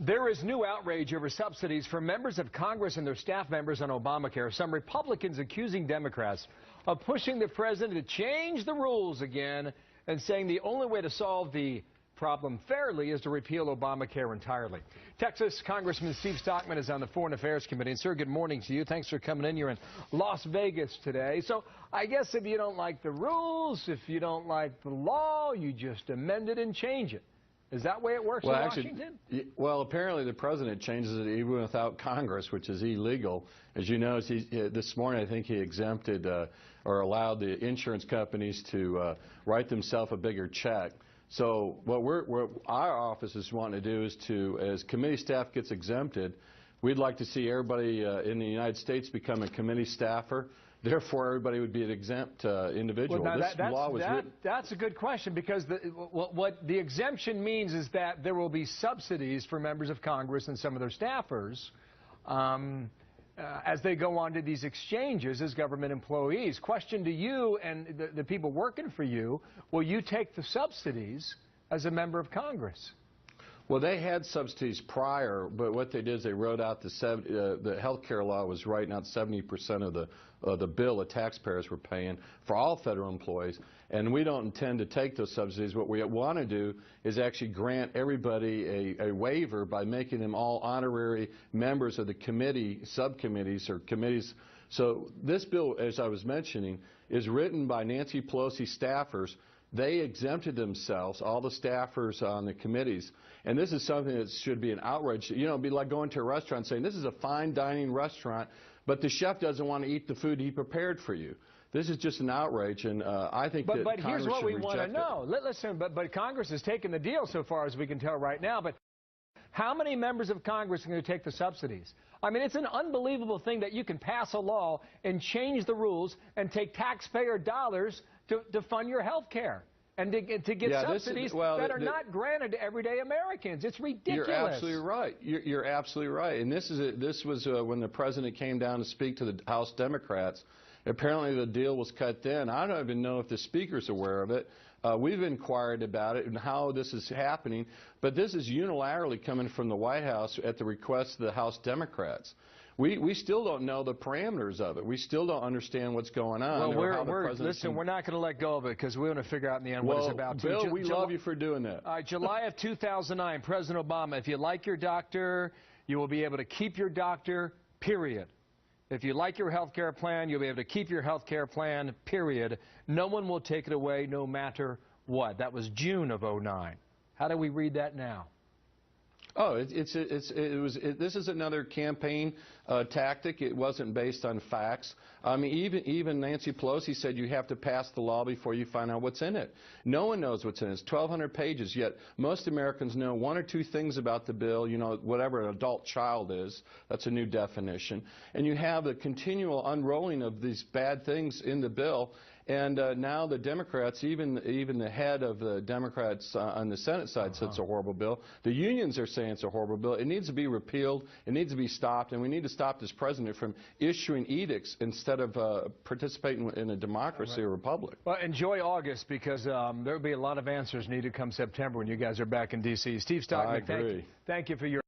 There is new outrage over subsidies for members of Congress and their staff members on Obamacare. Some Republicans accusing Democrats of pushing the president to change the rules again and saying the only way to solve the problem fairly is to repeal Obamacare entirely. Texas Congressman Steve Stockman is on the Foreign Affairs Committee. And, sir, good morning to you. Thanks for coming in. You're in Las Vegas today. So I guess if you don't like the rules, if you don't like the law, you just amend it and change it. Is that the way it works in Washington? Well, apparently the president changes it even without Congress, which is illegal. As you know, this morning I think he exempted or allowed the insurance companies to write themselves a bigger check. So what our office is wanting to do is to, as committee staff gets exempted, we'd like to see everybody in the United States become a committee staffer. Therefore, everybody would be an exempt individual. Well, that's a good question, because what the exemption means is that there will be subsidies for members of Congress and some of their staffers as they go on to these exchanges as government employees. Question to you and the people working for you, will you take the subsidies as a member of Congress? Well, they had subsidies prior, but what they did is they wrote out the health care law was writing out 70% of the bill the taxpayers were paying for all federal employees, and we don't intend to take those subsidies. What we want to do is actually grant everybody a waiver by making them all honorary members of the subcommittees or committees. So this bill, as I was mentioning, is written by Nancy Pelosi staffers. They exempted themselves, all the staffers on the committees. And this is something that should be an outrage. You know, it'd be like going to a restaurant saying, this is a fine dining restaurant, but the chef doesn't want to eat the food he prepared for you. This is just an outrage, and I think that Congress should reject it. But here's what we want to know. Listen, but Congress has taken the deal so far as we can tell right now. But how many members of Congress are going to take the subsidies? I mean, it's an unbelievable thing that you can pass a law and change the rules and take taxpayer dollars to fund your health care and to get subsidies that are not granted to everyday Americans. It's ridiculous. You're absolutely right. You're absolutely right. And this was when the president came down to speak to the House Democrats. Apparently the deal was cut then. I don't even know if the Speaker's aware of it. We've inquired about it and how this is happening, but this is unilaterally coming from the White House at the request of the House Democrats. We still don't know the parameters of it. We still don't understand what's going on. Well, listen, we're not going to let go of it because we want to figure out in the end what it's about. Bill, we love you for doing that. July of 2009, President Obama, if you like your doctor, you will be able to keep your doctor, period. If you like your health care plan, you'll be able to keep your health care plan, period. No one will take it away no matter what. That was June of 2009. How do we read that now? Oh, this is another campaign tactic. It wasn't based on facts. I mean, even Nancy Pelosi said you have to pass the law before you find out what's in it. No one knows what's in it. It's 1,200 pages, yet most Americans know one or two things about the bill, you know, whatever an adult child is. That's a new definition. And you have a continual unrolling of these bad things in the bill. And now the Democrats, even the head of the Democrats on the Senate side said it's a horrible bill. The unions are saying it's a horrible bill. It needs to be repealed. It needs to be stopped. And we need to stop this president from issuing edicts instead of participating in a democracy or republic. Well, enjoy August, because there will be a lot of answers needed come September when you guys are back in D.C. Steve Stockman, I agree. Thank you for your